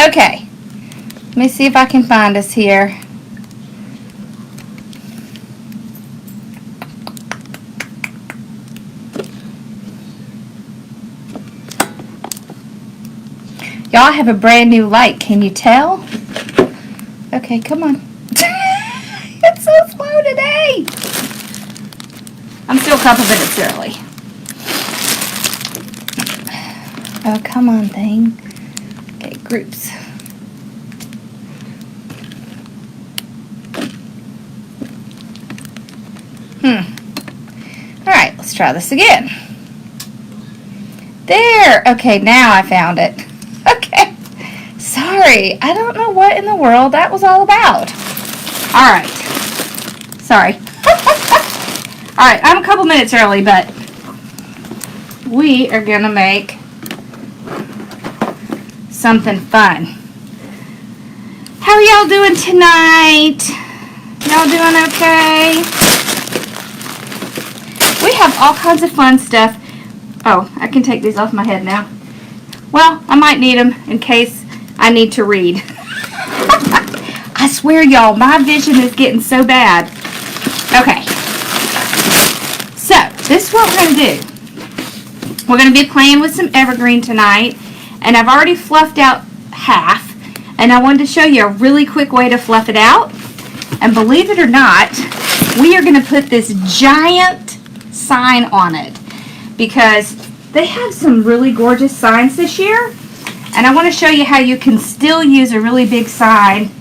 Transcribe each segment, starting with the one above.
Okay. Let me see if I can find us here. Y'all have a brand new light. Can you tell? Okay, come on. It's so slow today. I'm still a couple minutes early. Oh, come on, thing. Okay, groups. Alright, let's try this again. There! Okay, now I found it. Okay. Sorry, I don't know what in the world that was all about. Alright. Sorry. Alright, I'm a couple minutes early, but we are going to make something fun. How are y'all doing tonight? Y'all doing okay? We have all kinds of fun stuff. Oh, I can take these off my head now. Well, I might need them in case I need to read. I swear, y'all, my vision is getting so bad. Okay. So, this is what we're going to do. We're going to be playing with some Evergreen tonight. And I've already fluffed out half. And I wanted to show you a really quick way to fluff it out. And believe it or not, we are going to put this giant sign on it. Because they have some really gorgeous signs this year. And I want to show you how you can still use a really big sign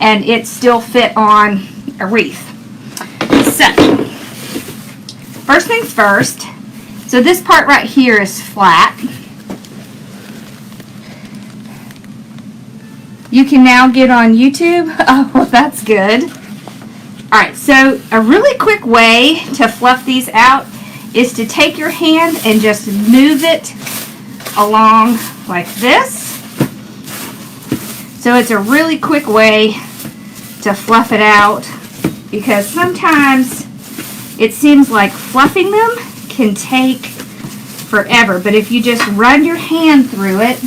and it still fit on a wreath. So, first things first. So this part right here is flat. You can now get on YouTube. Oh, well, that's good. Alright, so a really quick way to fluff these out is to take your hand and just move it along like this. So it's a really quick way to fluff it out because sometimes it seems like fluffing them can take forever. But if you just run your hand through it,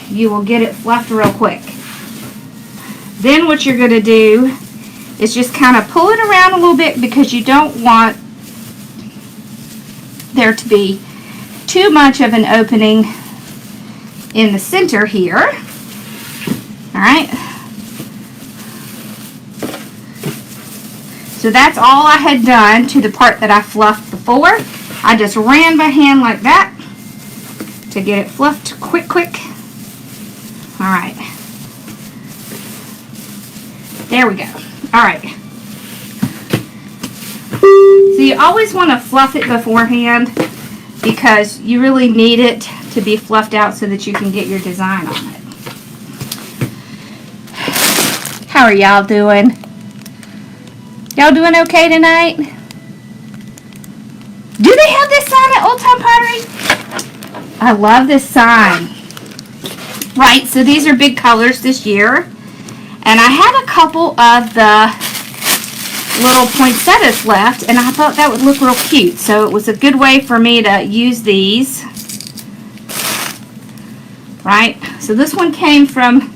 you will get it fluffed real quick. Then what you're going to do is just kind of pull it around a little bit because you don't want there to be too much of an opening in the center here. Alright. So that's all I had done to the part that I fluffed before. I just ran my hand like that to get it fluffed quick. Alright. There we go. Alright. So you always want to fluff it beforehand because you really need it to be fluffed out so that you can get your design on it. How are y'all doing? Y'all doing okay tonight? Do they have this sign at Old Time Pottery? I love this sign. Right, so these are big colors this year. And I had a couple of the little poinsettias left, and I thought that would look real cute. So it was a good way for me to use these. Right, so this one came from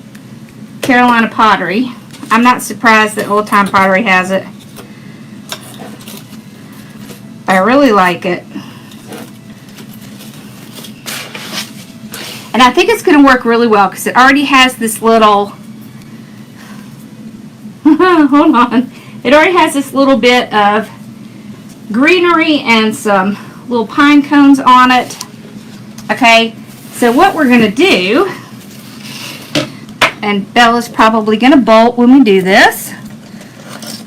Carolina Pottery. I'm not surprised that Old Time Pottery has it. I really like it. And I think it's going to work really well because it already has this little, hold on, it already has this little bit of greenery and some little pine cones on it. Okay, so what we're going to do, and Bella's probably going to bolt when we do this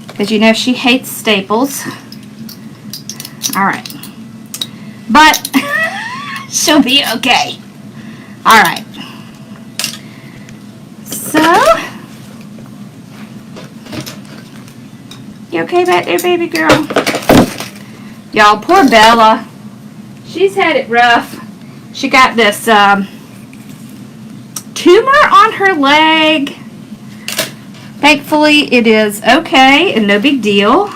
because you know she hates staples. Alright, but she'll be okay. Alright, so, you okay back there, baby girl? Y'all, poor Bella. She's had it rough. She got this tumor on her leg. Thankfully, it is okay and no big deal.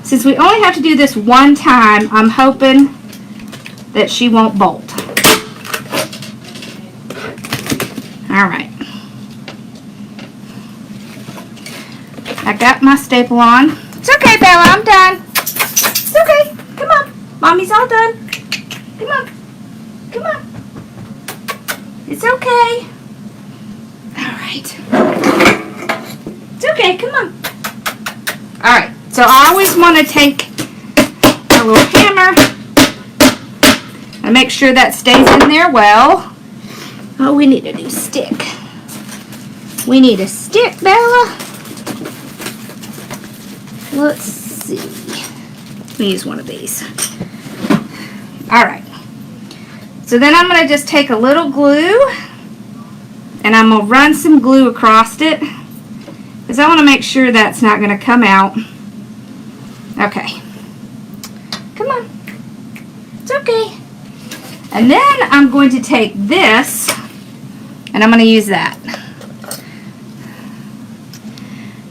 Since we only have to do this one time, I'm hoping that she won't bolt. All right. I got my staple on. It's okay, Bella, I'm done. It's okay. Come on. Mommy's all done. Come on. Come on. It's okay. All right. It's okay, come on. All right, so I always want to take a little hammer and make sure that stays in there well. Oh, we need a new stick. We need a stick, Bella. Let's see. Let me use one of these. All right. So then I'm going to just take a little glue and I'm going to run some glue across it because I want to make sure that's not going to come out. Okay. Come on. It's okay. And then I'm going to take this and I'm going to use that.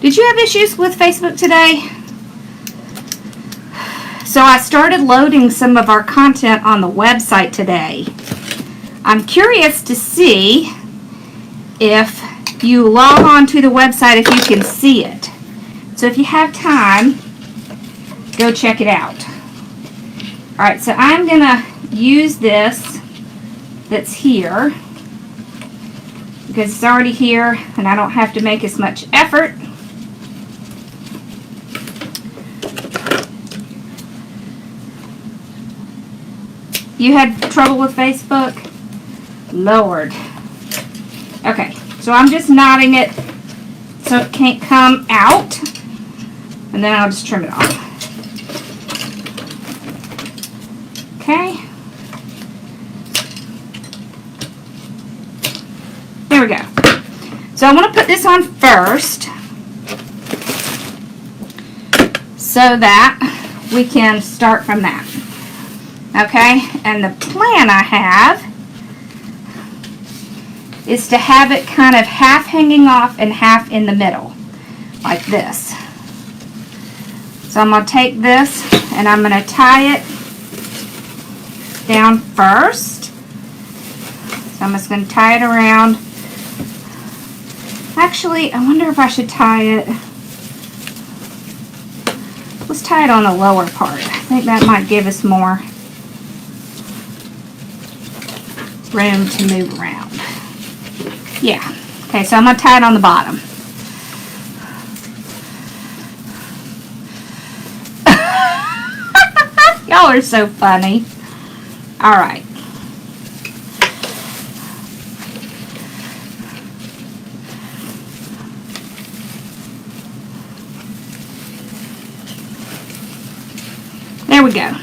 Did you have issues with Facebook today? So I started loading some of our content on the website today. I'm curious to see if you log on to the website if you can see it. So if you have time, go check it out. Alright, so I'm going to use this that's here because it's already here and I don't have to make as much effort. You had trouble with Facebook? Lord. Okay, so I'm just knotting it so it can't come out. And then I'll just trim it off. Okay. There we go. So I want to put this on first so that we can start from that. Okay, and the plan I have is to have it kind of half hanging off and half in the middle, like this. So I'm going to take this and I'm going to tie it down first. So I'm just going to tie it around. Actually, I wonder if I should tie it. Let's tie it on the lower part. I think that might give us more room to move around. Yeah. Okay, so I'm going to tie it on the bottom. Y'all are so funny. Alright. There we go.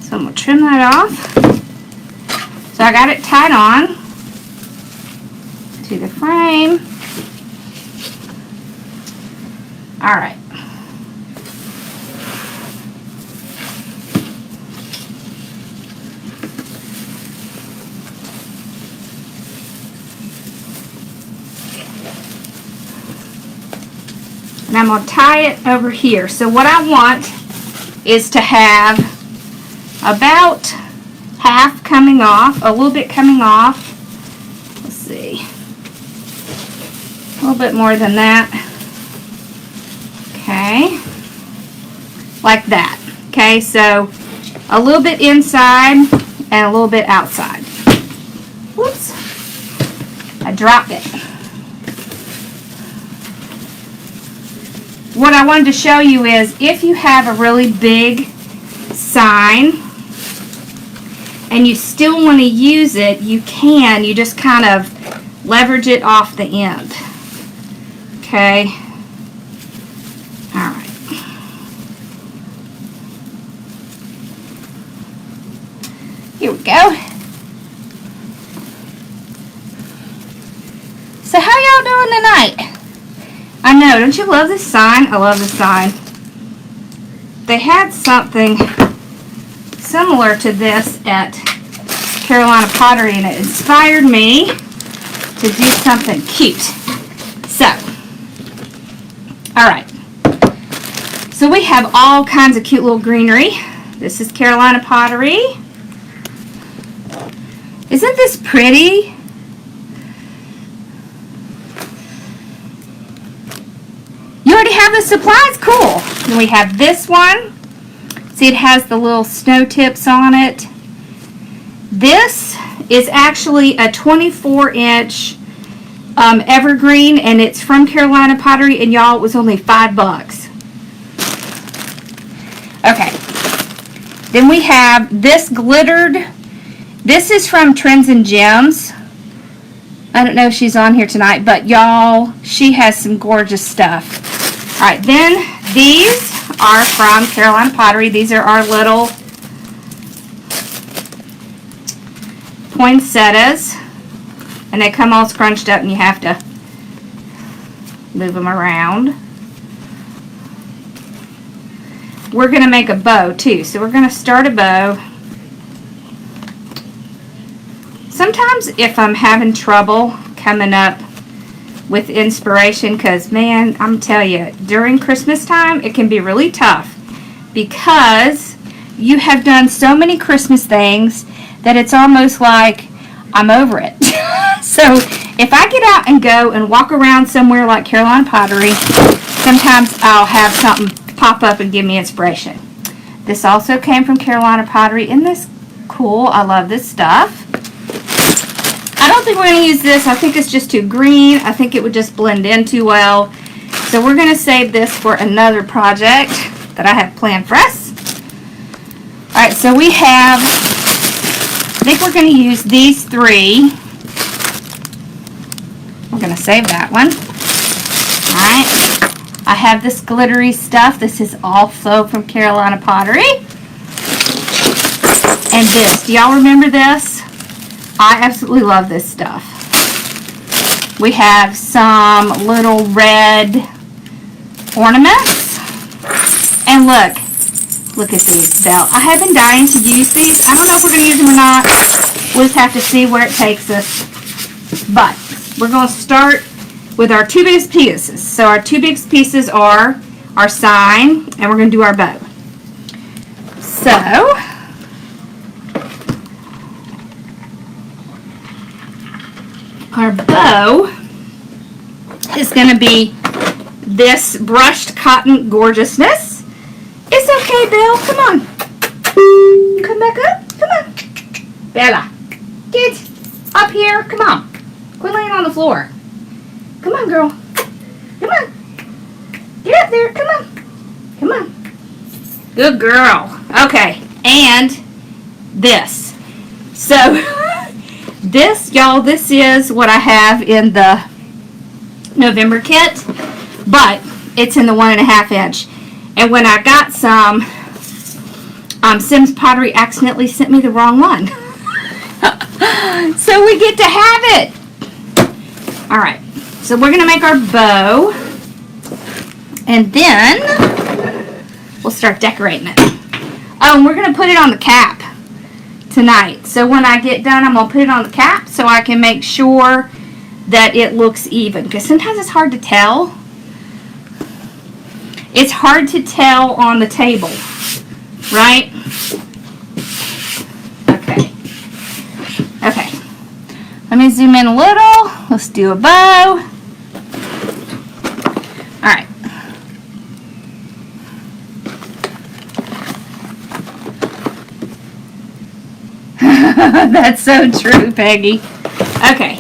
So I'm going to trim that off. So I got it tied on to the frame. All right. And I'm going to tie it over here. So what I want is to have about half coming off, a little bit coming off. Let's see. A little bit more than that. Okay. Like that. Okay, so a little bit inside and a little bit outside. Whoops. I dropped it. What I wanted to show you is if you have a really big sign and you still want to use it, you can. You just kind of leverage it off the end. Okay. All right. Here we go. So how y'all doing tonight? I know, don't you love this sign? I love this sign. They had something similar to this at Carolina Pottery and it inspired me to do something cute. So, alright. So we have all kinds of cute little greenery. This is Carolina Pottery. Isn't this pretty? supply's cool. Then we have this one. See, it has the little snow tips on it. This is actually a 24-inch evergreen, and it's from Carolina Pottery, and y'all, it was only $5. Okay. Then we have this glittered. This is from Trends and Gems. I don't know if she's on here tonight, but y'all, she has some gorgeous stuff. All right, then these are from Carolina Pottery. These are our little poinsettias, and they come all scrunched up, and you have to move them around. We're going to make a bow too, so we're going to start a bow. Sometimes if I'm having trouble coming up with inspiration, because man, I'm telling you, during Christmas time it can be really tough because you have done so many Christmas things that it's almost like I'm over it. So if I get out and go and walk around somewhere like Carolina Pottery, sometimes I'll have something pop up and give me inspiration. This also came from Carolina Pottery. Isn't this cool? I love this stuff. I don't think we're going to use this. I think it's just too green. I think it would just blend in too well. So we're going to save this for another project that I have planned for us. Alright, so we have, I think we're going to use these three. We're going to save that one. Alright, I have this glittery stuff. This is also from Carolina Pottery. And this, do y'all remember this? I absolutely love this stuff. We have some little red ornaments. And look at these, Belle. I have been dying to use these. I don't know if we're going to use them or not. We'll just have to see where it takes us. But we're going to start with our two biggest pieces. So our two biggest pieces are our sign, and we're going to do our bow. So our bow is going to be this brushed cotton gorgeousness. It's okay, Bill. Come on. Come back up. Come on. Bella, get up here. Come on. Quit laying on the floor. Come on, girl. Come on. Get up there. Come on. Come on. Good girl. Okay. And this. So this, y'all, this is what I have in the November kit, but it's in the 1.5 inch. And when I got some, Sims Pottery accidentally sent me the wrong one. So we get to have it. All right, so we're going to make our bow, and then we'll start decorating it. Oh, and we're going to put it on the cap tonight. So when I get done, I'm going to put it on the cap so I can make sure that it looks even, because sometimes it's hard to tell. It's hard to tell on the table, right? Okay. Okay. Let me zoom in a little. Let's do a bow. All right. That's so true, Peggy. Okay.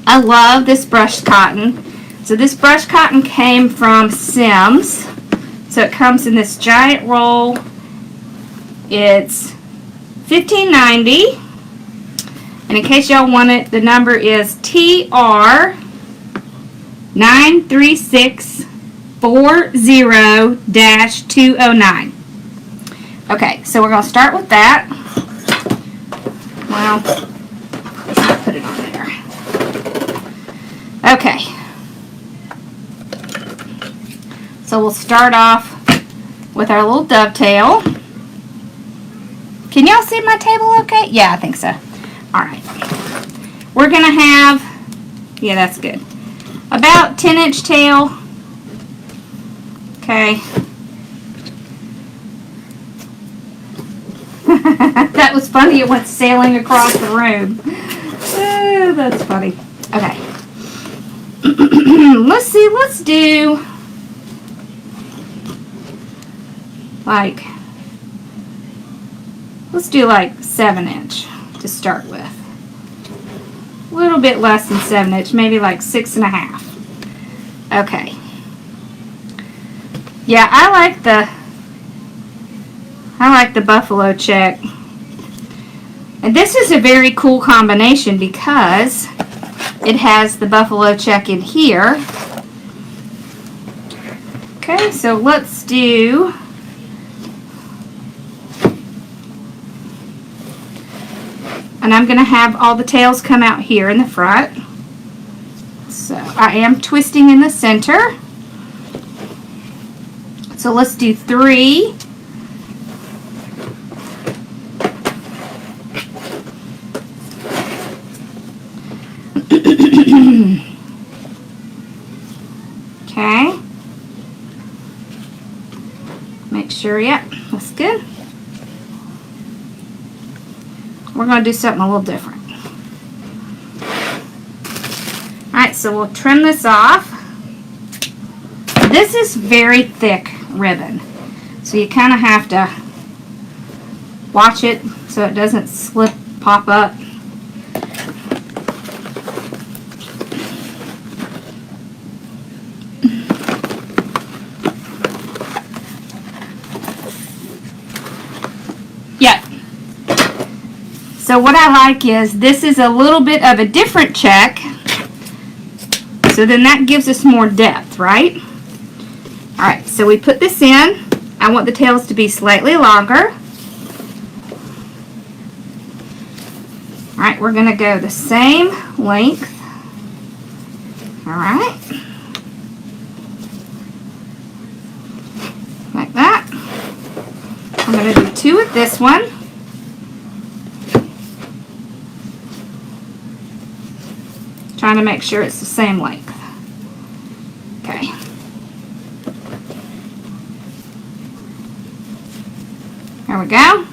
I love this brushed cotton. So this brushed cotton came from Sims. So it comes in this giant roll. It's $15.90. And in case y'all want it, the number is TR93640-209. Okay, so we're going to start with that. Well, let's put it on there. Okay. So we'll start off with our little dovetail. Can y'all see my table okay? Yeah, I think so. Alright. We're going to have, yeah, that's good, about 10-inch tail. Okay. That was funny. It went sailing across the room. That's funny. Okay. Let's see. Let's do like, let's do like 7" to start with. A little bit less than 7", maybe like 6½. Okay. Yeah, I like the buffalo check. And this is a very cool combination because it has the buffalo check in here. Okay, so let's do, and I'm going to have all the tails come out here in the front. So I am twisting in the center. So let's do 3. Okay. Make sure, yep, that's good. We're going to do something a little different. Alright, so we'll trim this off. This is very thick ribbon, so you kind of have to watch it so it doesn't pop up. So what I like is this is a little bit of a different check, so then that gives us more depth, right? Alright, so we put this in. I want the tails to be slightly longer. Alright, we're going to go the same length. Alright. Like that. I'm going to do 2 with this one. Trying to make sure it's the same length. Okay. There we go.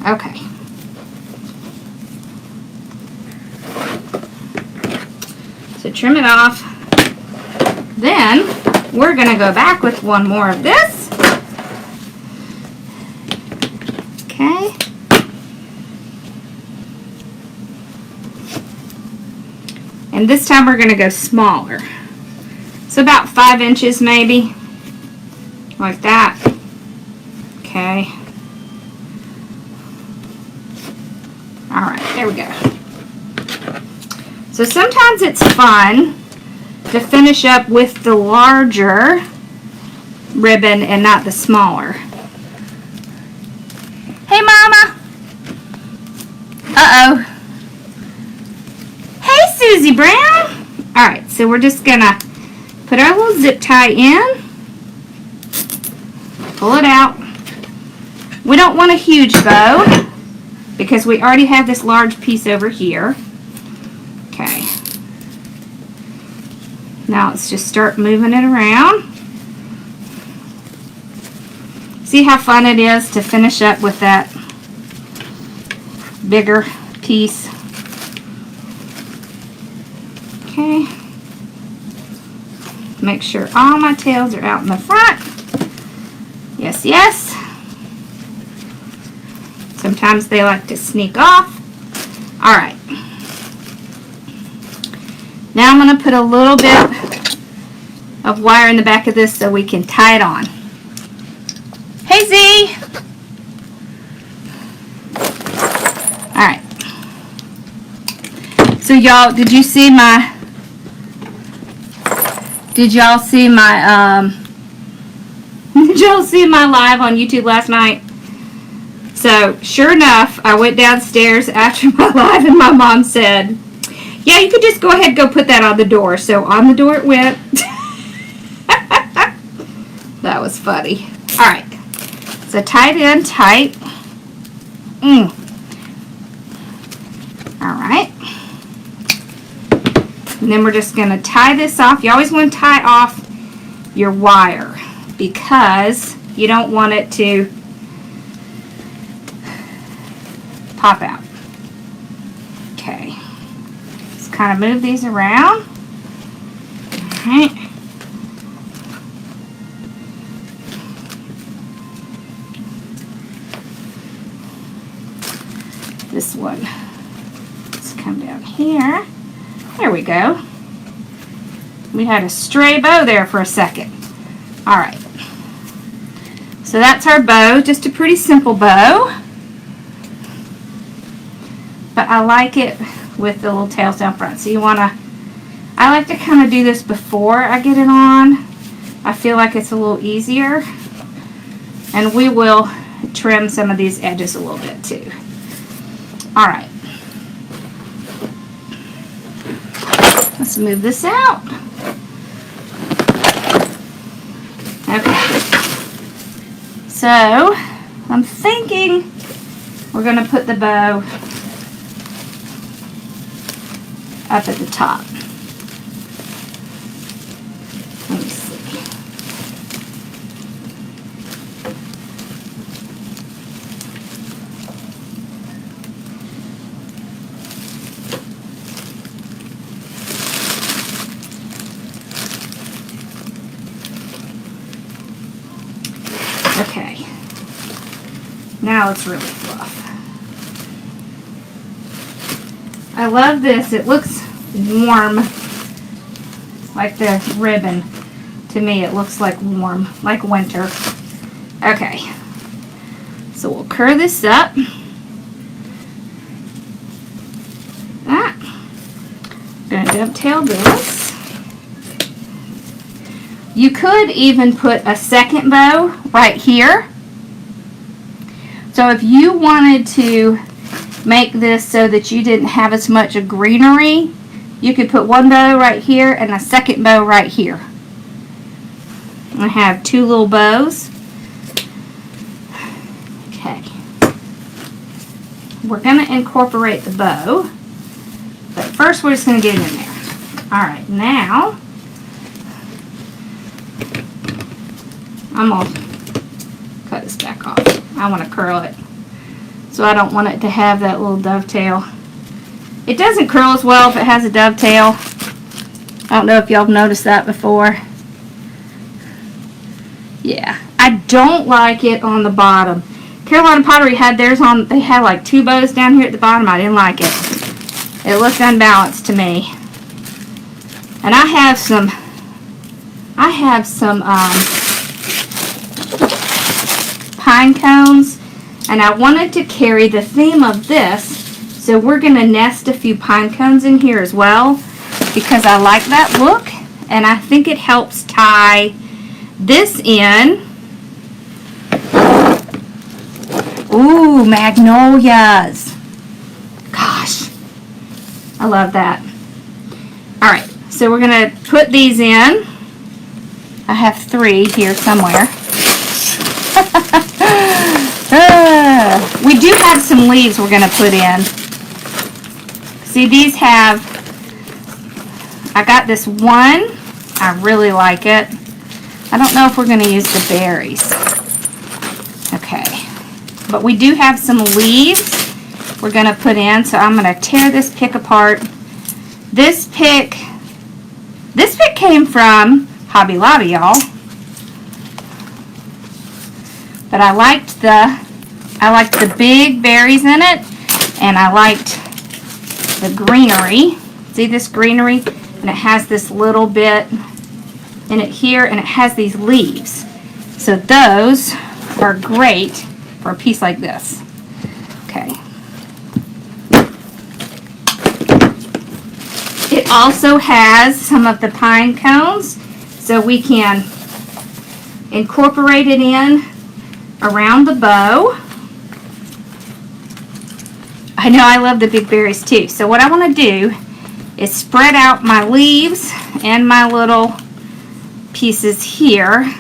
Okay. So trim it off. Then we're going to go back with one more of this. Okay. And this time we're going to go smaller. So about 5 inches maybe. Like that. Okay. Alright, there we go. So sometimes it's fun to finish up with the larger ribbon and not the smaller. Hey, Mama! Uh-oh. Susie Brown. Alright, so we're just gonna put our little zip tie in, pull it out. We don't want a huge bow because we already have this large piece over here. Okay. Now let's just start moving it around. See how fun it is to finish up with that bigger piece. Okay. Make sure all my tails are out in the front. Yes, yes. Sometimes they like to sneak off. Alright. Now I'm going to put a little bit of wire in the back of this so we can tie it on. Hey, Z! Alright. So y'all, did y'all see my did y'all see my live on YouTube last night? So sure enough, I went downstairs after my live and my mom said, yeah, you could just go ahead and go put that on the door. So on the door it went. That was funny. Alright. So tie it in tight. Alright. And then we're just going to tie this off. You always want to tie off your wire because you don't want it to pop out. Okay. Just kind of move these around. Alright. this one. Let's come down here. There we go. We had a stray bow there for a second. All right. So that's our bow, just a pretty simple bow. But I like it with the little tails down front. So you want to, I like to kind of do this before I get it on. I feel like it's a little easier. And we will trim some of these edges a little bit too. All right. Let's move this out. Okay. So, I'm thinking we're going to put the bow up at the top. Let me see. Okay. Now it's really fluff. I love this. It looks warm, like the ribbon. To me, it looks like warm, like winter. Okay. So we'll curl this up. Gonna dovetail this. You could even put a second bow right here. So if you wanted to make this so that you didn't have as much greenery, you could put one bow right here and a second bow right here. I have two little bows. Okay. We're going to incorporate the bow, but first we're just going to get it in there. Alright, now I'm going to cut this back off. I want to curl it. So I don't want it to have that little dovetail. It doesn't curl as well if it has a dovetail. I don't know if y'all have noticed that before. Yeah, I don't like it on the bottom. Carolina Pottery had theirs on, they had like two bows down here at the bottom. I didn't like it. It looked unbalanced to me. And I have some pine cones, and I wanted to carry the theme of this, so we're going to nest a few pine cones in here as well, because I like that look, and I think it helps tie this in. Ooh, magnolias. Gosh, I love that. Alright, so we're going to put these in. I have 3 here somewhere. We do have some leaves we're going to put in. See, these have, I got this one. I really like it. I don't know if we're going to use the berries. Okay. But we do have some leaves we're going to put in. So I'm going to tear this pick apart. This pick came from Hobby Lobby, y'all. But I liked the big berries in it, and I liked the greenery. See this greenery? And it has this little bit in it here, and it has these leaves. So those are great for a piece like this. Okay. It also has some of the pine cones, so we can incorporate it in around the bow. I know I love the big berries too. So what I want to do is spread out my leaves and my little pieces here.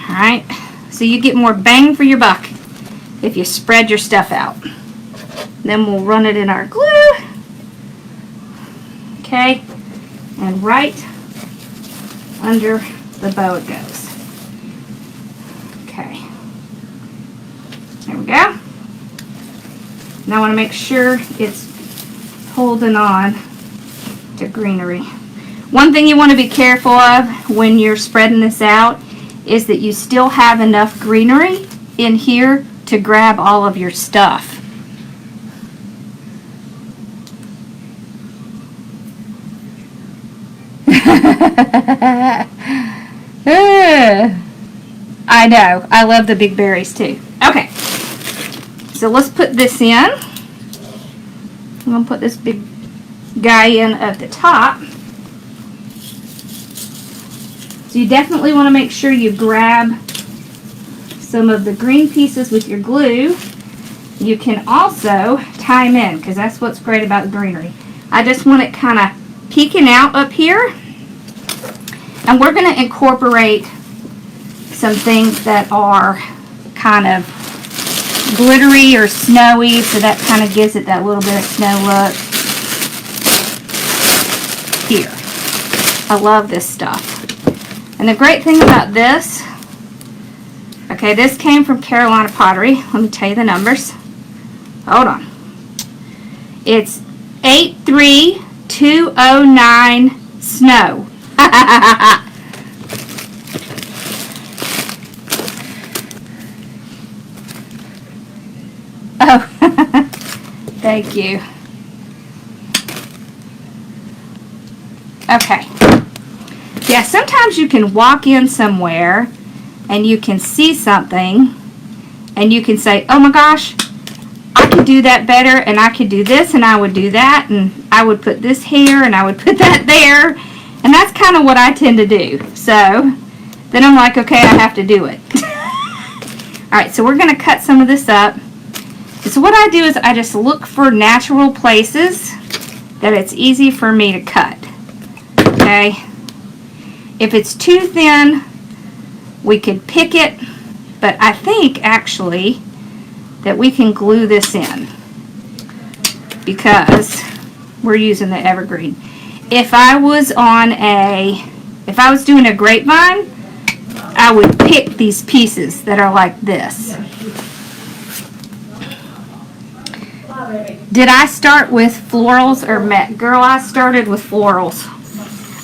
Alright, so you get more bang for your buck if you spread your stuff out. Then we'll run it in our glue. Okay, and right under the bow it goes. Okay, there we go. Now I want to make sure it's holding on to greenery. One thing you want to be careful of when you're spreading this out is that you still have enough greenery in here to grab all of your stuff. I know. I love the big berries too. Okay. So let's put this in. I'm going to put this big guy in at the top. So you definitely want to make sure you grab some of the green pieces with your glue. You can also tie them in, because that's what's great about the greenery. I just want it kind of peeking out up here. And we're going to incorporate some things that are kind of glittery or snowy, so that kind of gives it that little bit of snow look. Here. I love this stuff. And the great thing about this, okay, this came from Carolina Pottery. Let me tell you the numbers. Hold on. It's 83209 snow. Oh, thank you. Okay. Yeah, sometimes you can walk in somewhere and you can see something and you can say, oh my gosh, I could do that better, and I could do this, and I would do that, and I would put this here, and I would put that there. And that's kind of what I tend to do. So then I'm like, okay, I have to do it. Alright, so we're going to cut some of this up. So what I do is I just look for natural places that it's easy for me to cut. Okay? If it's too thin, we could pick it, but I think actually that we can glue this in because we're using the evergreen. If I was doing a grapevine, I would pick these pieces that are like this. Did I start with florals or met? Girl, I started with florals.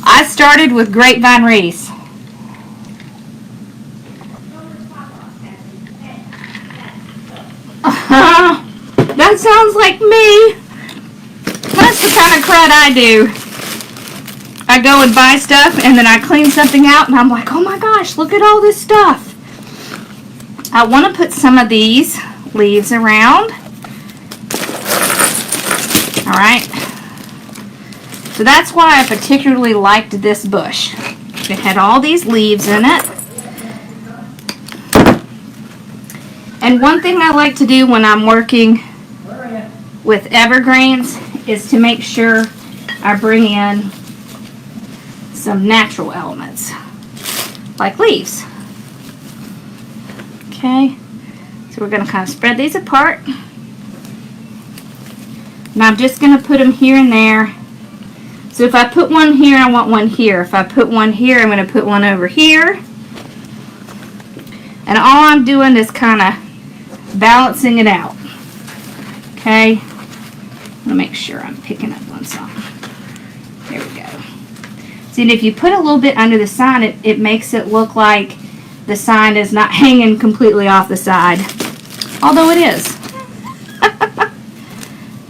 I started with grapevine wreaths. That sounds like me. That's the kind of crud I do. I go and buy stuff and then I clean something out and I'm like, oh my gosh, look at all this stuff. I want to put some of these leaves around. Alright. So that's why I particularly liked this bush. It had all these leaves in it. And one thing I like to do when I'm working with evergreens is to make sure I bring in some natural elements, like leaves. Okay, so we're going to kind of spread these apart. Now I'm just going to put them here and there. So if I put one here, I want one here. If I put one here, I'm going to put one over here. And all I'm doing is kind of balancing it out. Okay, I'm going to make sure I'm picking up on some. There we go. See, and if you put a little bit under the sign, it makes it look like the sign is not hanging completely off the side. Although it is.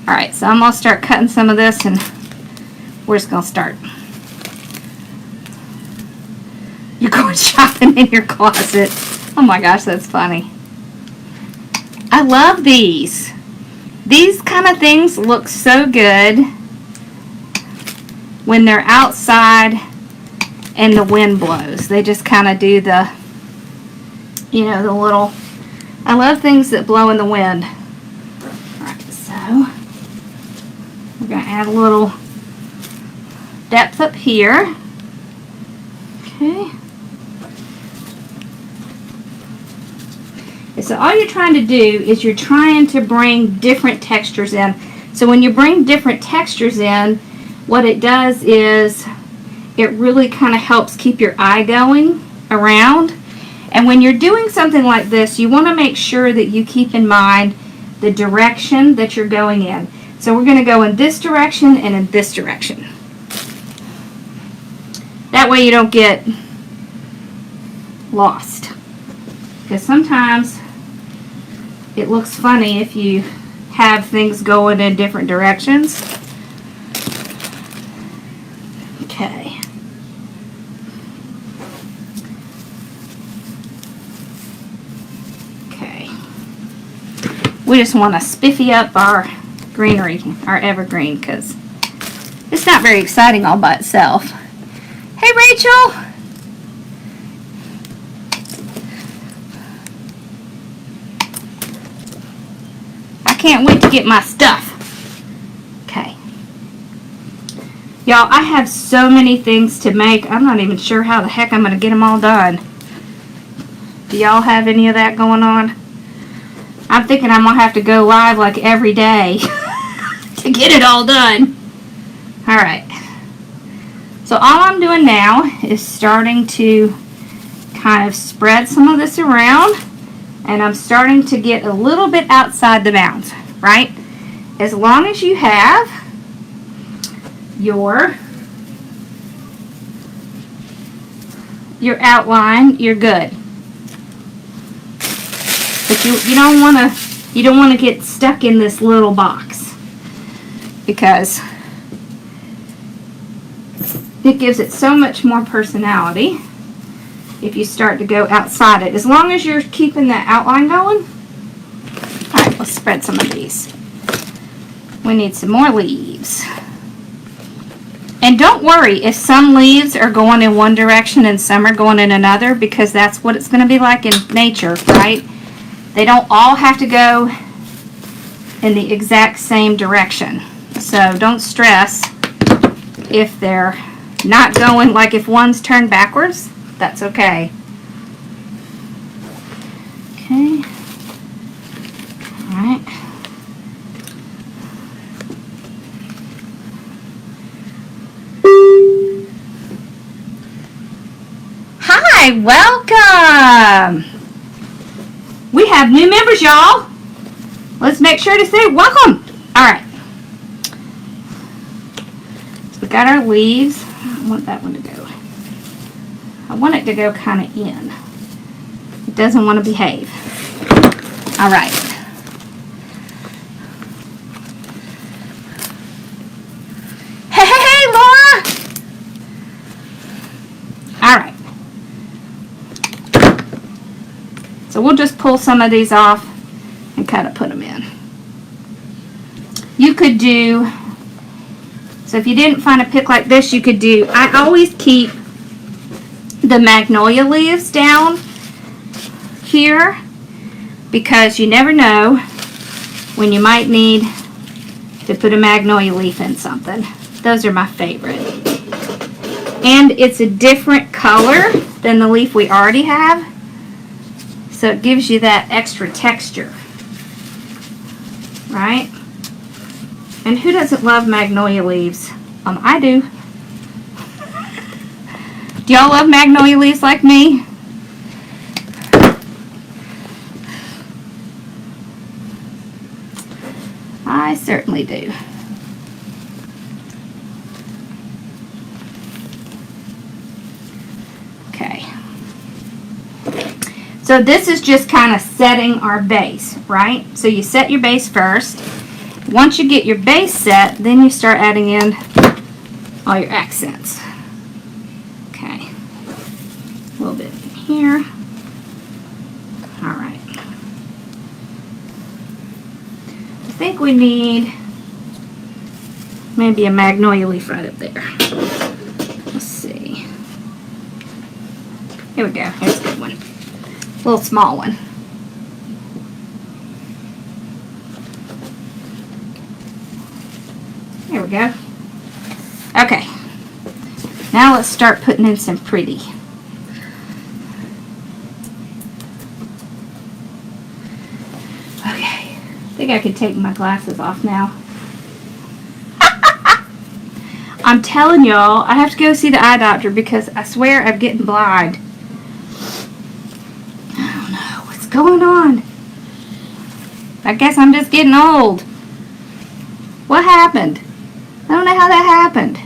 Alright, so I'm going to start cutting some of this and we're just going to start. You're going shopping in your closet. Oh my gosh, that's funny. I love these. These kind of things look so good when they're outside and the wind blows. They just kind of do the, you know, the little, I love things that blow in the wind. Alright, so we're going to add a little depth up here. Okay. So all you're trying to do is you're trying to bring different textures in. So when you bring different textures in, what it does is it really kind of helps keep your eye going around. And when you're doing something like this, you want to make sure that you keep in mind the direction that you're going in. So we're going to go in this direction and in this direction. That way you don't get lost. Because sometimes it looks funny if you have things going in different directions. Okay. We just want to spiffy up our greenery, our evergreen, because it's not very exciting all by itself. Hey, Rachel! I can't wait to get my stuff. Okay. Y'all, I have so many things to make. I'm not even sure how the heck I'm going to get them all done. Do y'all have any of that going on? I'm thinking I'm going to have to go live like every day to get it all done. Alright. So all I'm doing now is starting to kind of spread some of this around. And I'm starting to get a little bit outside the bounds, right? As long as you have your outline, you're good. But you don't want to get stuck in this little box, because it gives it so much more personality if you start to go outside it, as long as you're keeping that outline going. Alright, let's spread some of these. We need some more leaves. And don't worry if some leaves are going in one direction and some are going in another, because that's what it's going to be like in nature, right? They don't all have to go in the exact same direction. So don't stress if they're not going, like if one's turned backwards. That's okay. Okay. All right. Hi, welcome. We have new members, y'all. Let's make sure to say welcome. All right. So we got our leaves. I want that one to go. I want it to go kind of in. It doesn't want to behave. All right. Hey, Laura! All right. So we'll just pull some of these off and kind of put them in. You could do, so if you didn't find a pick like this, you could do, I always keep the magnolia leaves down here, because you never know when you might need to put a magnolia leaf in something. Those are my favorite. And it's a different color than the leaf we already have, so it gives you that extra texture, right? And who doesn't love magnolia leaves? I do. Do y'all love magnolia leaves like me? I certainly do. Okay. So this is just kind of setting our base, right? So you set your base first. Once you get your base set, then you start adding in all your accents. Okay. A little bit in here. All right. I think we need maybe a magnolia leaf right up there. Let's see. Here we go. Here's a good one. A little small one. There we go. Okay. Now let's start putting in some pretty. Okay. I think I can take my glasses off now. I'm telling y'all, I have to go see the eye doctor because I swear I'm getting blind. I don't know what's going on. I guess I'm just getting old. What happened? I don't know how that happened.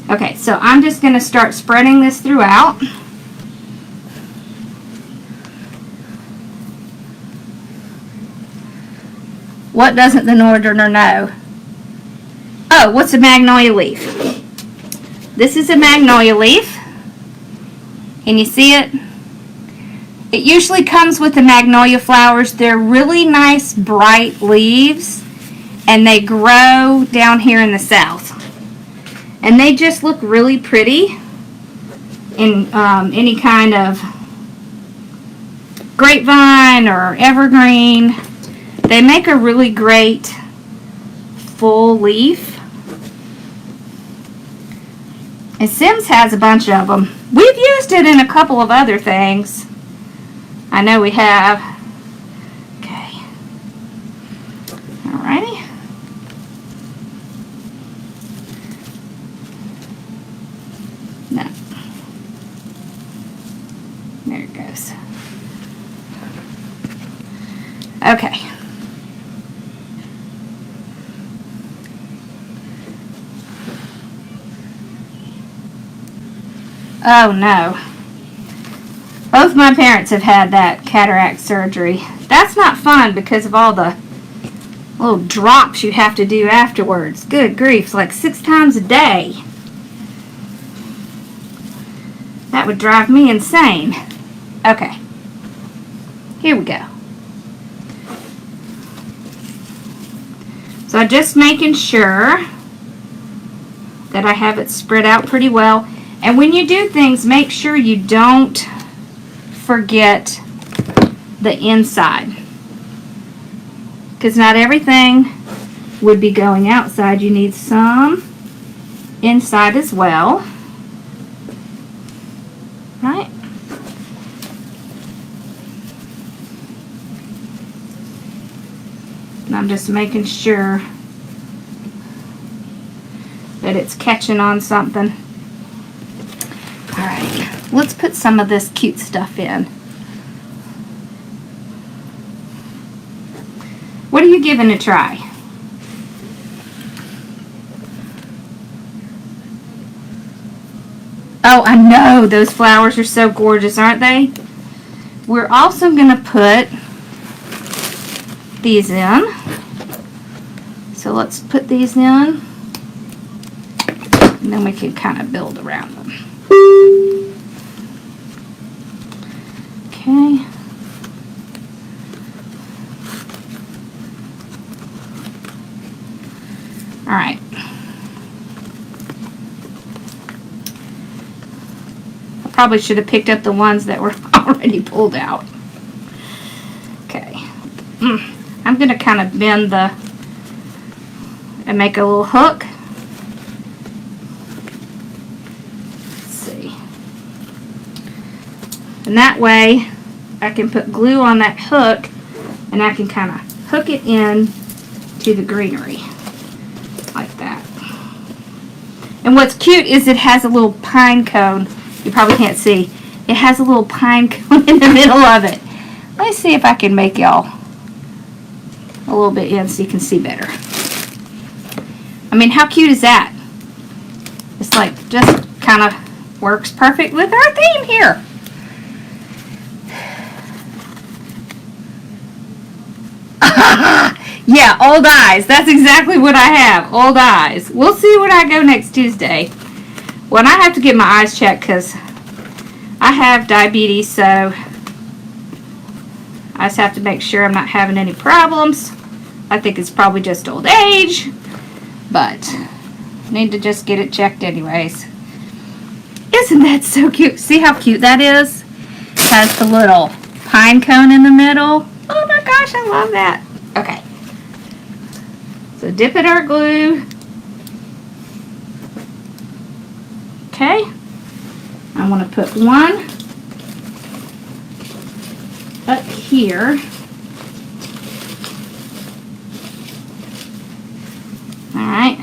Okay, so I'm just going to start spreading this throughout. What doesn't the Northerner know? Oh, what's a magnolia leaf? This is a magnolia leaf. Can you see it? It usually comes with the magnolia flowers. They're really nice, bright leaves, and they grow down here in the south. And they just look really pretty in any kind of grapevine or evergreen. They make a really great full leaf. And Sims has a bunch of them. We've used it in a couple of other things. I know we have. Okay. Alrighty. No. There it goes. Okay. Oh no. Both my parents have had that cataract surgery. That's not fun because of all the little drops you have to do afterwards. Good grief, it's like 6 times a day. That would drive me insane. Okay. Here we go. So I'm just making sure that I have it spread out pretty well. And when you do things, make sure you don't forget the inside. Because not everything would be going outside. You need some inside as well. Right? And I'm just making sure that it's catching on something. Alright, let's put some of this cute stuff in. What are you giving a try? Oh, I know, those flowers are so gorgeous, aren't they? We're also going to put these in. So let's put these in. And then we can kind of build around them. Okay. All right. I probably should have picked up the ones that were already pulled out. Okay. I'm going to kind of bend the and make a little hook. And that way I can put glue on that hook and I can kind of hook it in to the greenery like that. And what's cute is it has a little pine cone. You probably can't see. It has a little pine cone in the middle of it. Let's see if I can make y'all a little bit in so you can see better. I mean, how cute is that? It's like just kind of works perfect with our theme here. Yeah, old eyes. That's exactly what I have. Old eyes. We'll see when I go next Tuesday. Well, I have to get my eyes checked because I have diabetes, so I just have to make sure I'm not having any problems. I think it's probably just old age, but I need to just get it checked anyways. Isn't that so cute? See how cute that is? It has the little pine cone in the middle. Oh my gosh, I love that. Okay. So dip in our glue. Okay. I want to put one up here. Alright.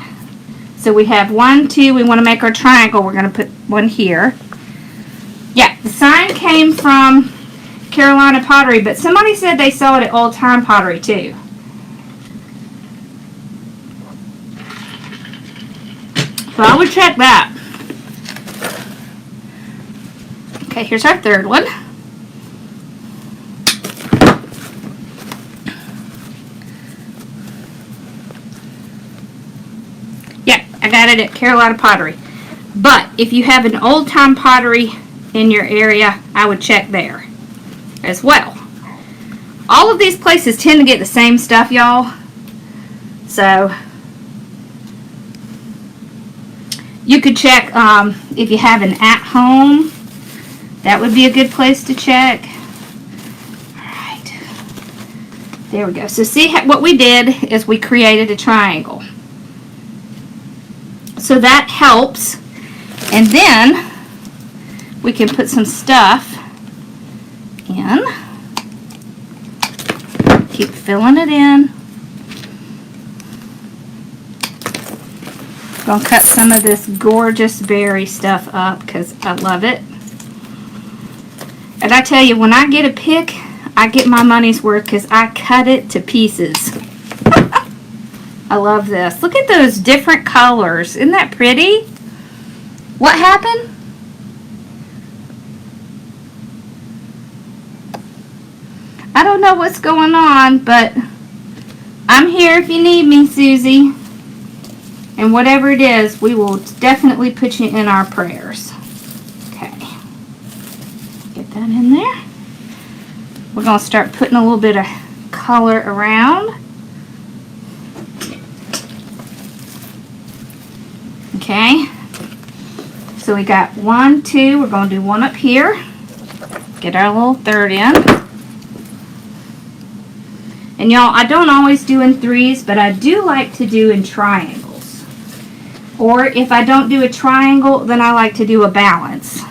So we have 1, 2. We want to make our triangle. We're going to put one here. Yeah, the sign came from Carolina Pottery, but somebody said they sell it at Old Time Pottery too. So I would check that. Okay, here's our third one. Yeah, I got it at Carolina Pottery. But if you have an Old Time Pottery in your area, I would check there. as well. All of these places tend to get the same stuff, y'all. So you could check if you have an at-home. That would be a good place to check. All right. There we go. So see what we did is we created a triangle. So that helps. And then we can put some stuff in. Keep filling it in. Gonna cut some of this gorgeous berry stuff up because I love it. And I tell you, when I get a pick, I get my money's worth because I cut it to pieces. I love this. Look at those different colors. Isn't that pretty? What happened? I don't know what's going on, but I'm here if you need me, Susie. And whatever it is, we will definitely put you in our prayers. Okay. Get that in there. We're going to start putting a little bit of color around. Okay. So we got 1, 2. We're going to do one up here. Get our little third in. And y'all, I don't always do in threes, but I do like to do in triangles. Or if I don't do a triangle, then I like to do a balance.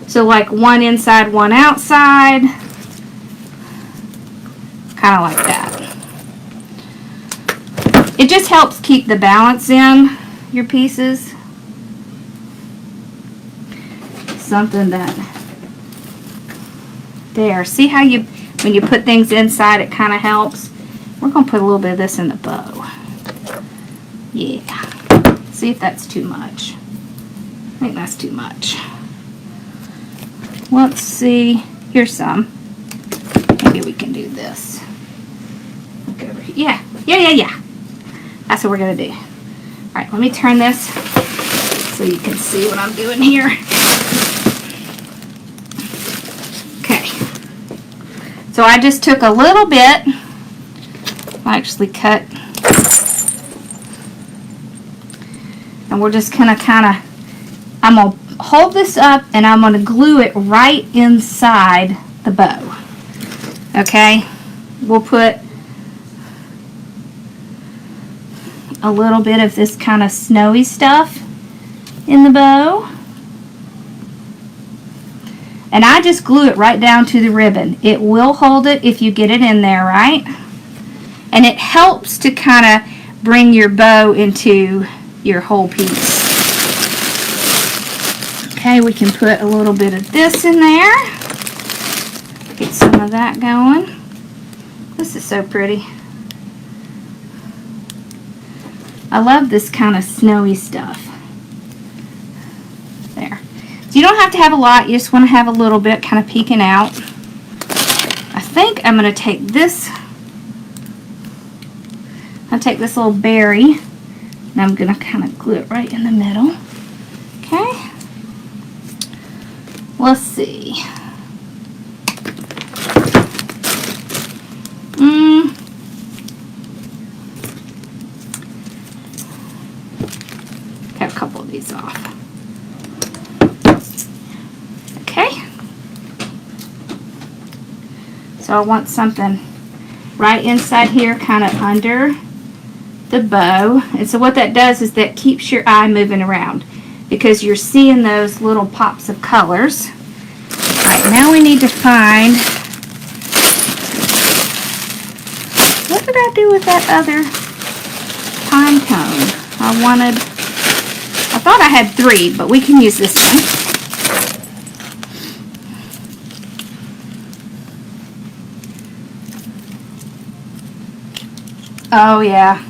So like one inside, one outside. Kind of like that. It just helps keep the balance in your pieces. Something that, there. See how you, when you put things inside, it kind of helps. We're going to put a little bit of this in the bow. Yeah. See if that's too much. I think that's too much. Let's see. Here's some. Maybe we can do this. Look over here. Yeah. That's what we're going to do. All right, let me turn this so you can see what I'm doing here. Okay. So I just took a little bit. I actually cut. And we're just going to I'm going to hold this up and I'm going to glue it right inside the bow. Okay? We'll put a little bit of this kind of snowy stuff in the bow. And I just glue it right down to the ribbon. It will hold it if you get it in there, right? And it helps to kind of bring your bow into your whole piece. Okay, we can put a little bit of this in there. Get some of that going. This is so pretty. I love this kind of snowy stuff. There. So you don't have to have a lot, you just want to have a little bit kind of peeking out. I think I'm going to take this, I'll take this little berry and I'm going to kind of glue it right in the middle. Okay. Let's see. Got a couple of these off. Okay. So I want something right inside here, kind of under the bow. And so what that does is that keeps your eye moving around because you're seeing those little pops of colors. All right, now we need to find, what did I do with that other pine cone? I thought I had 3, but we can use this one. Oh yeah.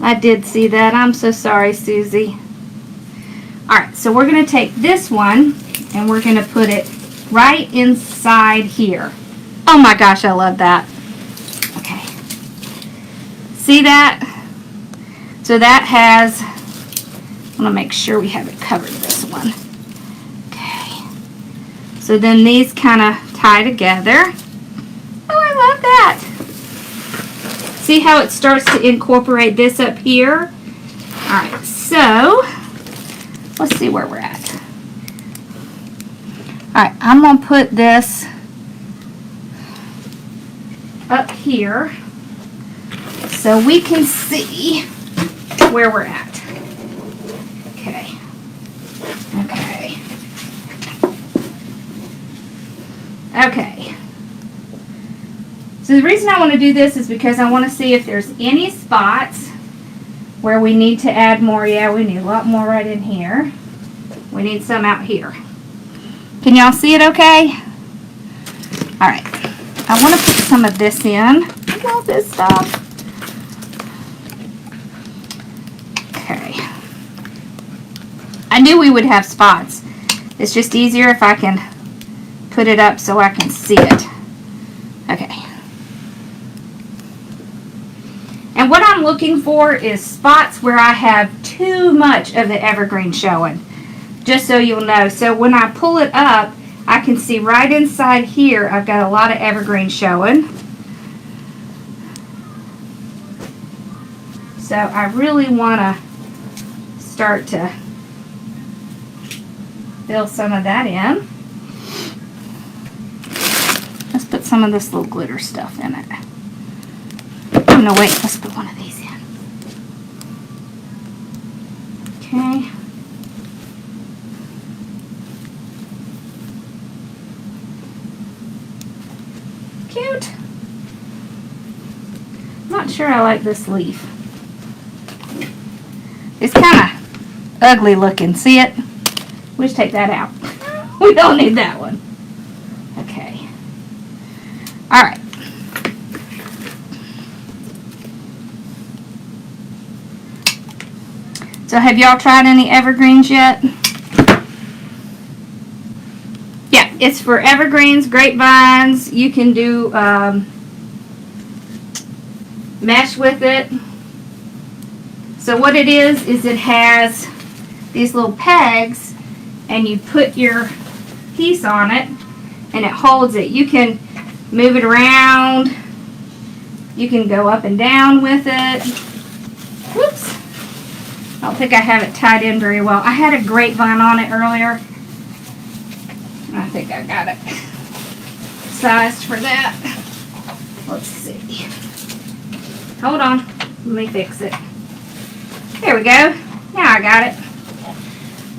I did see that. I'm so sorry, Susie. Alright, so we're going to take this one and we're going to put it right inside here. Oh my gosh, I love that. Okay. See that? So that has, I want to make sure we have it covered, this one. Okay. So then these kind of tie together. Oh, I love that. See how it starts to incorporate this up here? Alright, so let's see where we're at. Alright, I'm going to put this up here so we can see where we're at. Okay. Okay. Okay. So the reason I want to do this is because I want to see if there's any spots where we need to add more. Yeah, we need a lot more right in here. We need some out here. Can y'all see it okay? Alright. I want to put some of this in. I love this stuff. Okay. I knew we would have spots. It's just easier if I can put it up so I can see it. Okay. And what I'm looking for is spots where I have too much of the evergreen showing. Just so you'll know. So when I pull it up, I can see right inside here I've got a lot of evergreen showing. So I really want to start to fill some of that in. Let's put some of this little glitter stuff in it. Oh no, wait, let's put one of these in. Okay. Cute. I'm not sure I like this leaf. It's kind of ugly looking. See it? We'll just take that out. We don't need that one. Okay. Alright. So have y'all tried any evergreens yet? Yeah, it's for evergreens, grapevines. You can do mesh with it. So what it is it has these little pegs, and you put your piece on it and it holds it. You can move it around. You can go up and down with it. Whoops. I don't think I have it tied in very well. I had a grapevine on it earlier. I think I got it sized for that. Let's see. Hold on. Let me fix it. There we go. Now I got it.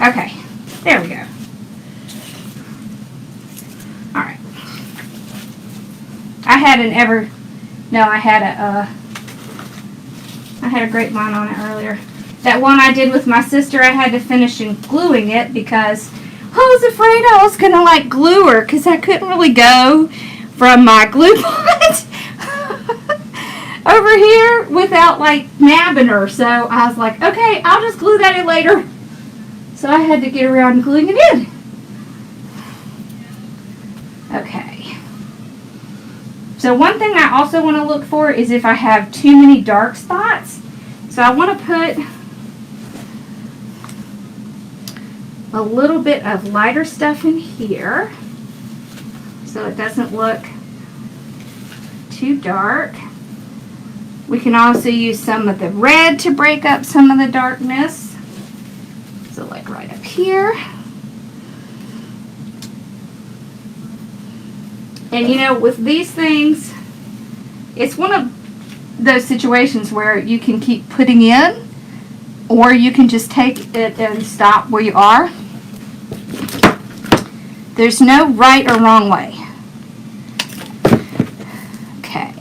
Okay. There we go. Alright. I had a grapevine on it earlier. That one I did with my sister, I had to finish gluing it because I was afraid I was going to like glue her because I couldn't really go from my glue pot over here without like nabbing her. So I was like, okay, I'll just glue that in later. So I had to get around gluing it in. Okay. So one thing I also want to look for is if I have too many dark spots. So I want to put a little bit of lighter stuff in here so it doesn't look too dark. We can also use some of the red to break up some of the darkness. So like right up here. And you know, with these things, it's one of those situations where you can keep putting in, or you can just take it and stop where you are. There's no right or wrong way. Okay.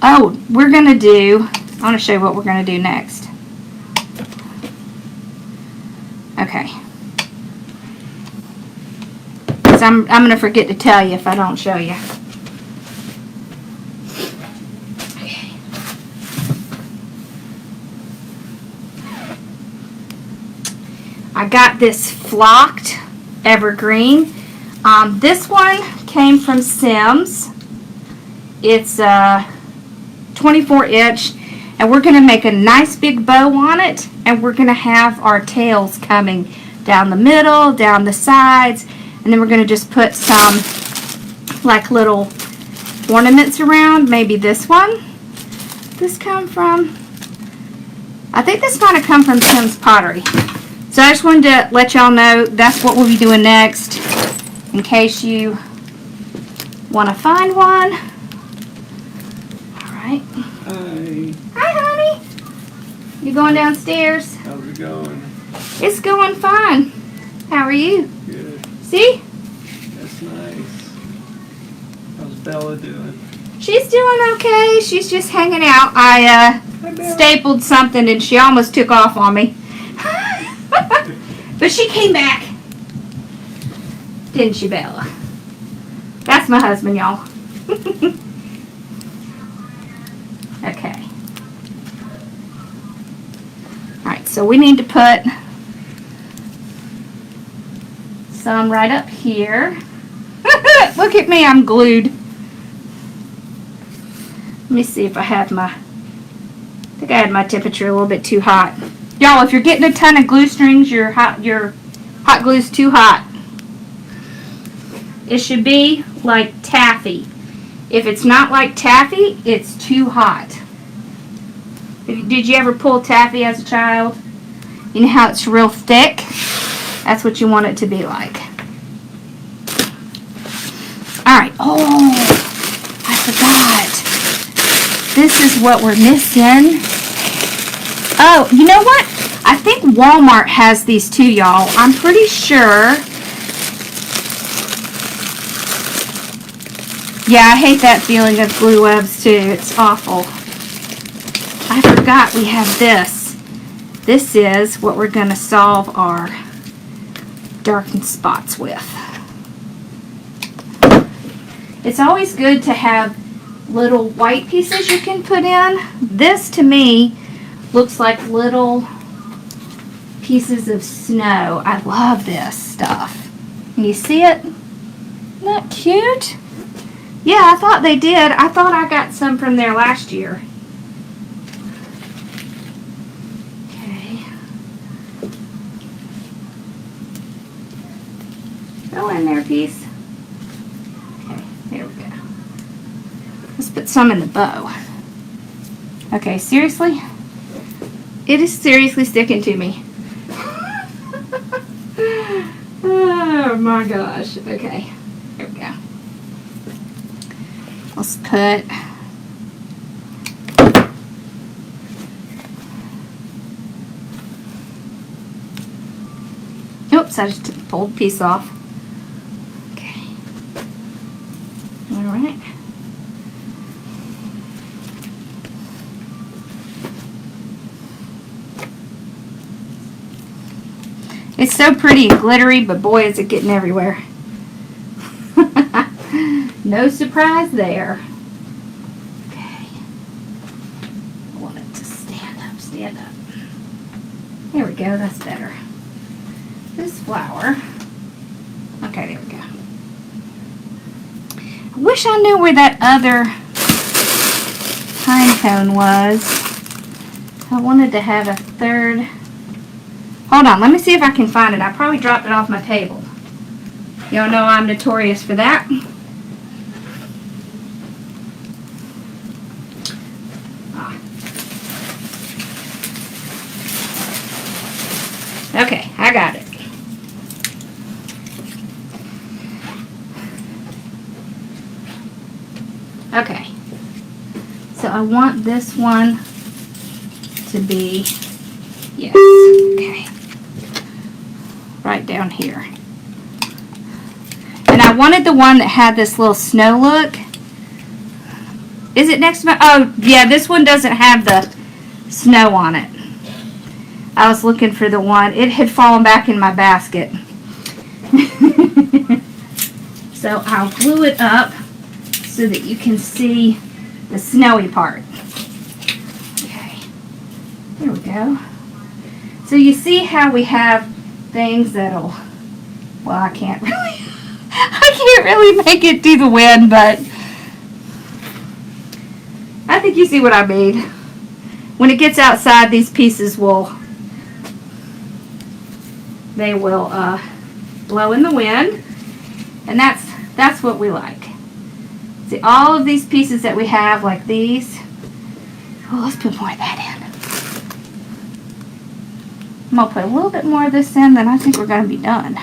Oh, I want to show you what we're going to do next. Okay. So I'm going to forget to tell you if I don't show you. Okay. I got this flocked evergreen. This one came from Sims. It's 24 inch, and we're going to make a nice big bow on it, and we're going to have our tails coming down the middle, down the sides. And then we're going to just put some like little ornaments around. Maybe this one. This come from, I think this might have come from Tim's Pottery. So I just wanted to let y'all know that's what we'll be doing next, in case you want to find one. All right. Hi. Hi, honey. You going downstairs? How's it going? It's going fine. How are you? Good. See? That's nice. How's Bella doing? She's doing okay. She's just hanging out. I stapled something and she almost took off on me. But she came back. Didn't she, Bella? That's my husband, y'all. Okay. Alright, so we need to put some right up here. Look at me, I'm glued. Let me see if I have I think I had my temperature a little bit too hot. Y'all, if you're getting a ton of glue strings, your hot glue's too hot. It should be like taffy. If it's not like taffy, it's too hot. Did you ever pull taffy as a child? You know how it's real thick? That's what you want it to be like. Alright, oh, I forgot. This is what we're missing. Oh, you know what? I think Walmart has these too, y'all. I'm pretty sure. Yeah, I hate that feeling of glue webs too. It's awful. I forgot we have this. This is what we're going to solve our darkened spots with. It's always good to have little white pieces you can put in. This to me looks like little pieces of snow. I love this stuff. Can you see it? Isn't that cute? Yeah, I thought they did. I thought I got some from there last year. Okay. Go in there, piece. Okay, there we go. Let's put some in the bow. Okay, seriously? It is seriously sticking to me. Oh my gosh. Okay, here we go. Let's put oops, I just pulled a piece off. Okay. Alright. It's so pretty and glittery, but boy is it getting everywhere. No surprise there. Okay. I want it to stand up, stand up. There we go, that's better. This flower. Okay, there we go. I wish I knew where that other pine cone was. I wanted to have a third. Hold on, let me see if I can find it. I probably dropped it off my table. Y'all know I'm notorious for that. Okay, I got it. Okay. So I want this one to be, yes, okay. Right down here. And I wanted the one that had this little snow look. Is it next to my, oh yeah, this one doesn't have the snow on it. I was looking for the one, it had fallen back in my basket. So I'll glue it up so that you can see the snowy part. Okay, there we go. So you see how we have things that'll, well, I can't really make it do the wind, but I think you see what I mean. When it gets outside, these pieces will, they will blow in the wind. And that's what we like. See, all of these pieces that we have, like these. Oh, let's put more of that in. I'm going to put a little bit more of this in, then I think we're going to be done.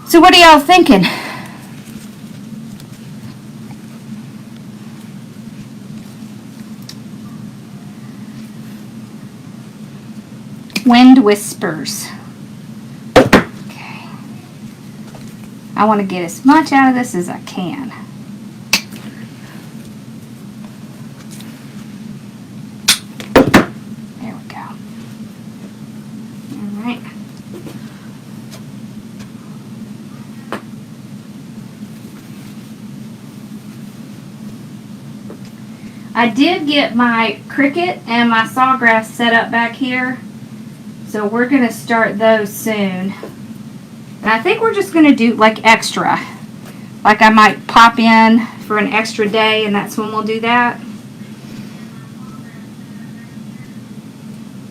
So what are y'all thinking? Wind whispers. Okay. I want to get as much out of this as I can. There we go. All right. I did get my cricket and my sawgrass set up back here. So we're going to start those soon. And I think we're just going to do like extra. Like I might pop in for an extra day and that's when we'll do that.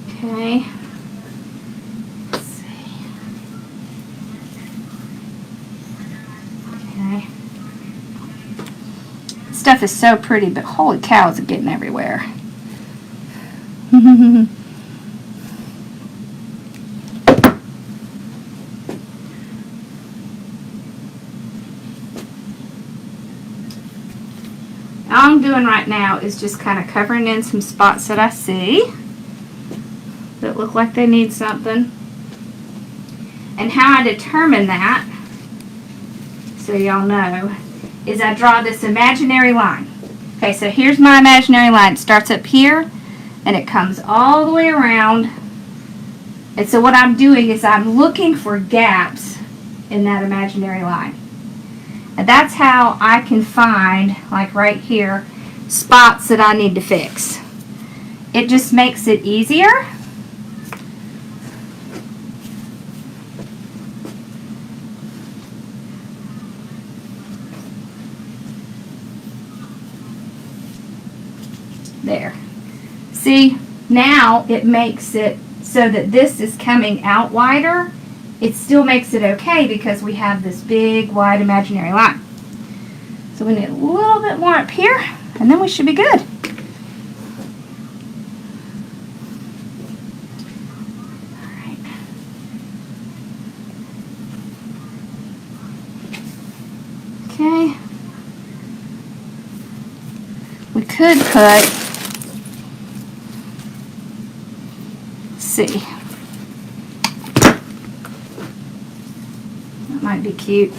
Okay. Let's see. Okay. This stuff is so pretty, but holy cow, is it getting everywhere. All I'm doing right now is just kind of covering in some spots that I see that look like they need something. And how I determine that, so y'all know, is I draw this imaginary line. Okay, so here's my imaginary line. It starts up here and it comes all the way around. And so what I'm doing is I'm looking for gaps in that imaginary line. And that's how I can find, like right here, spots that I need to fix. It just makes it easier. There. See, now it makes it so that this is coming out wider. It still makes it okay because we have this big wide imaginary line. So we need a little bit more up here and then we should be good. Alright. Okay. We could put, let's see. Might be cute.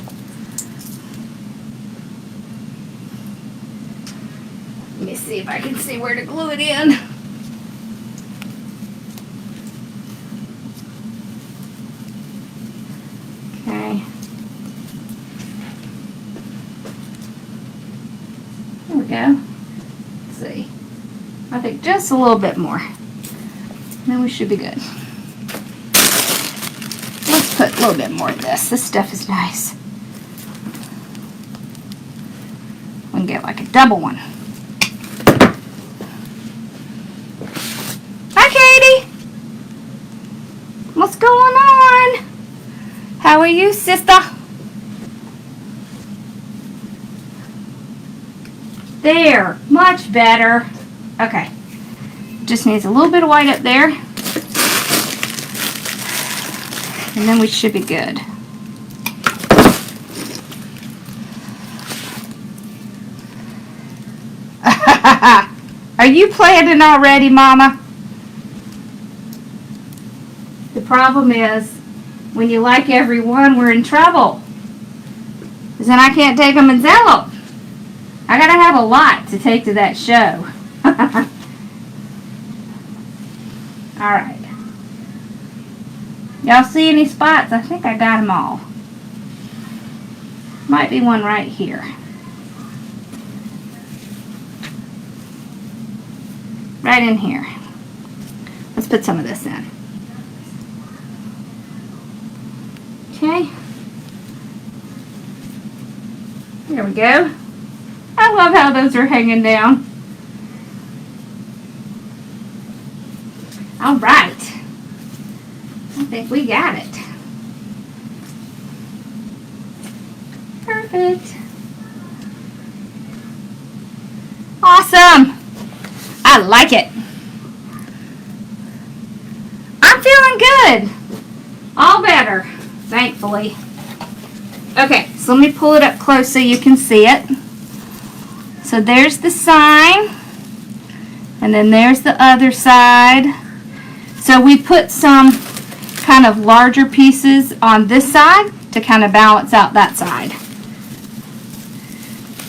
Let me see if I can see where to glue it in. Okay. There we go. Let's see. I think just a little bit more. Then we should be good. Put a little bit more of this. This stuff is nice. We can get like a double one. Hi, Katie. What's going on? How are you, sister? There. Much better. Okay. Just needs a little bit of white up there. And then we should be good. Are you planning already, Mama? The problem is, when you like every one, we're in trouble. Because then I can't take them and sell them. I gotta have a lot to take to that show. Alright. Y'all see any spots? I think I got them all. Might be one right here. Right in here. Let's put some of this in. Okay. There we go. I love how those are hanging down. All right. I think we got it. Perfect. Awesome. I like it. I'm feeling good. All better, thankfully. Okay, so let me pull it up close so you can see it. So there's the sign, and then there's the other side. So we put some kind of larger pieces on this side to kind of balance out that side.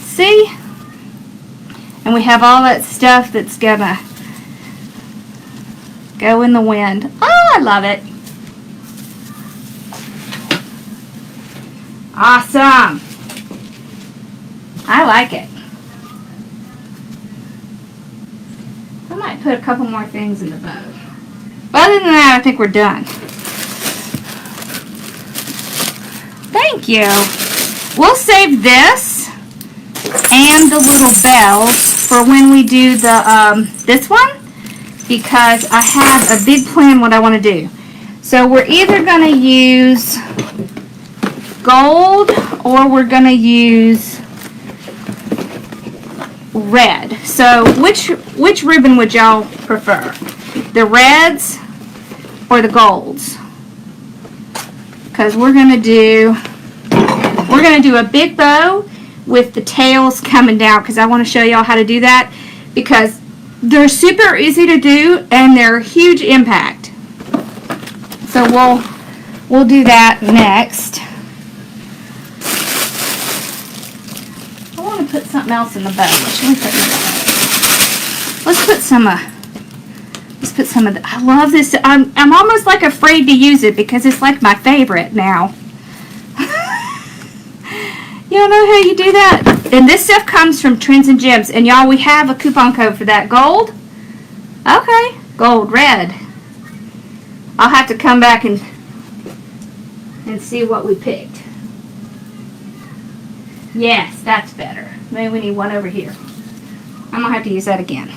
See? And we have all that stuff that's gonna go in the wind. Oh, I love it. Awesome. I like it. I might put a couple more things in the bow. But other than that, I think we're done. Thank you. We'll save this and the little bells for when we do the this one, because I have a big plan what I want to do. So we're either going to use gold or we're going to use red. So which ribbon would y'all prefer? The reds or the golds? Because we're going to do a big bow with the tails coming down, because I want to show y'all how to do that, because they're super easy to do and they're huge impact. So we'll do that next. I want to put something else in the bow. What should we put in the bow? Let's put some of the, I love this. I'm almost like afraid to use it because it's like my favorite now. You don't know how you do that? And this stuff comes from Trends and Gems. And y'all, we have a coupon code for that. Gold? Okay. Gold, red. I'll have to come back and see what we picked. Yes, that's better. Maybe we need one over here. I'm going to have to use that again.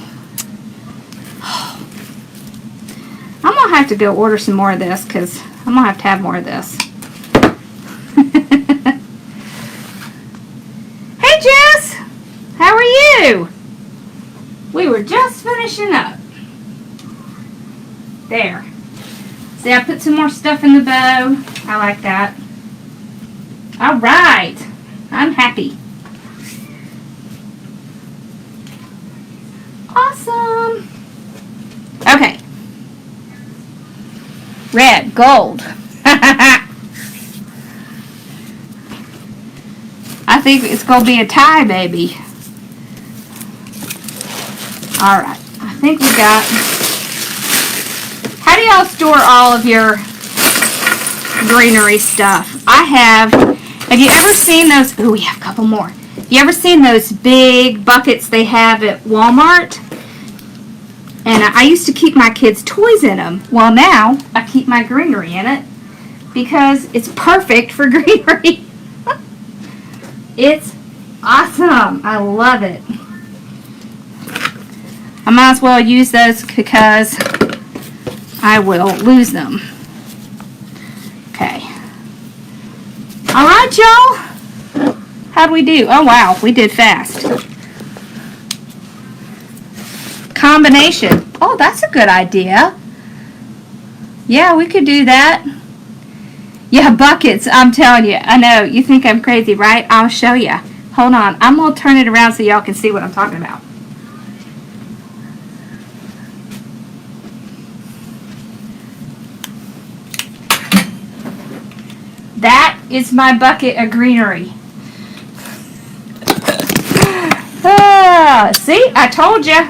I'm going to have to go order some more of this because I'm going to have more of this. Hey, Jess! How are you? We were just finishing up. There. See, I put some more stuff in the bow. I like that. All right. I'm happy. Awesome. Okay. Red, gold. I think it's going to be a tie, baby. All right. I think we got... How do y'all store all of your greenery stuff? I have you ever seen those? Oh, we have a couple more. You ever seen those big buckets they have at Walmart? And I used to keep my kids' toys in them. Well, now I keep my greenery in it because it's perfect for greenery. It's awesome. I love it. I might as well use those because I will lose them. Okay. All right, y'all. How'd we do? Oh, wow. We did fast. Combination. Oh, that's a good idea. Yeah, we could do that. Yeah, buckets. I'm telling you. I know. You think I'm crazy, right? I'll show you. Hold on. I'm going to turn it around so y'all can see what I'm talking about. That is my bucket of greenery. See? I told you.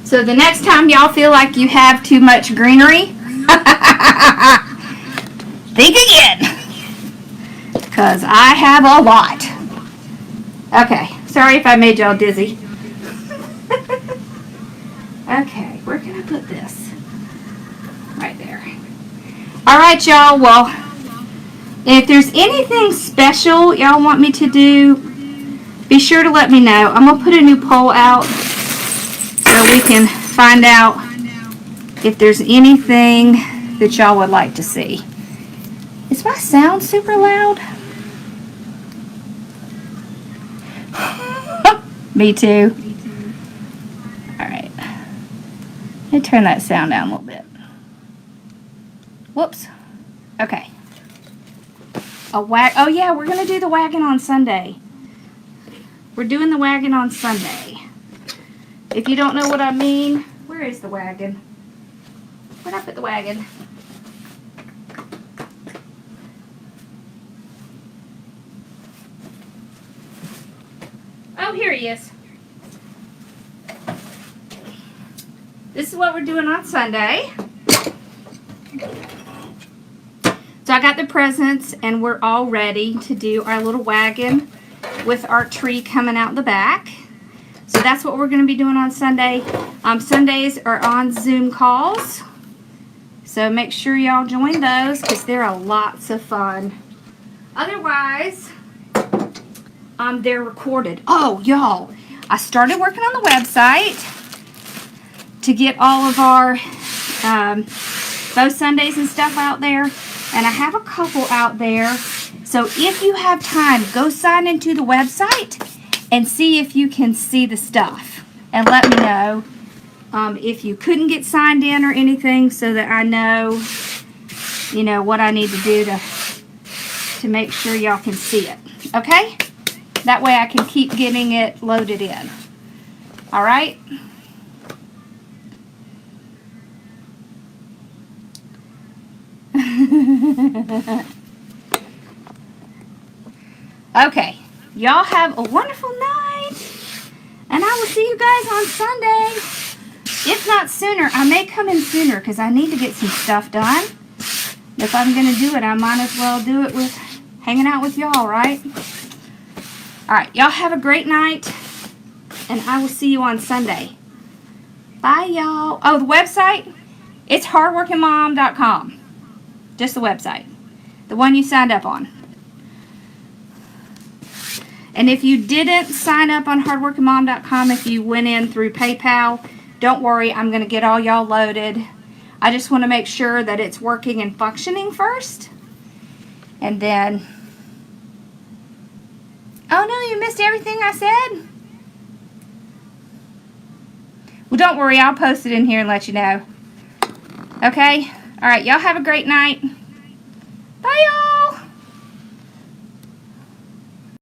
So the next time y'all feel like you have too much greenery, think again. Because I have a lot. Okay. Sorry if I made y'all dizzy. Okay, where can I put this? Right there. Alright, y'all. Well, if there's anything special y'all want me to do, be sure to let me know. I'm going to put a new poll out so we can find out if there's anything that y'all would like to see. Is my sound super loud? Me too. Alright. Let me turn that sound down a little bit. Whoops. Okay. Oh yeah, we're going to do the wagon on Sunday. We're doing the wagon on Sunday. If you don't know what I mean, where is the wagon? Where'd I put the wagon? Oh, here he is. This is what we're doing on Sunday. So I got the presents and we're all ready to do our little wagon with our tree coming out the back. So that's what we're going to be doing on Sunday. Sundays are on Zoom calls. So make sure y'all join those because they're lots of fun. Otherwise, they're recorded. Oh, y'all, I started working on the website to get all of our both Sundays and stuff out there. And I have a couple out there. So if you have time, go sign into the website and see if you can see the stuff. And let me know if you couldn't get signed in or anything so that I know, you know, what I need to do to make sure y'all can see it. Okay? That way I can keep getting it loaded in. All right? Okay. Y'all have a wonderful night. And I will see you guys on Sunday. If not sooner, I may come in sooner because I need to get some stuff done. If I'm going to do it, I might as well do it with hanging out with y'all, right? Alright, y'all have a great night. And I will see you on Sunday. Bye, y'all. Oh, the website? It's hardworkingmom.com. Just the website. The one you signed up on. And if you didn't sign up on hardworkingmom.com, if you went in through PayPal, don't worry, I'm going to get all y'all loaded. I just want to make sure that it's working and functioning first. And then... Oh no, you missed everything I said? Well, don't worry, I'll post it in here and let you know. Okay? Alright, y'all have a great night. Bye, y'all!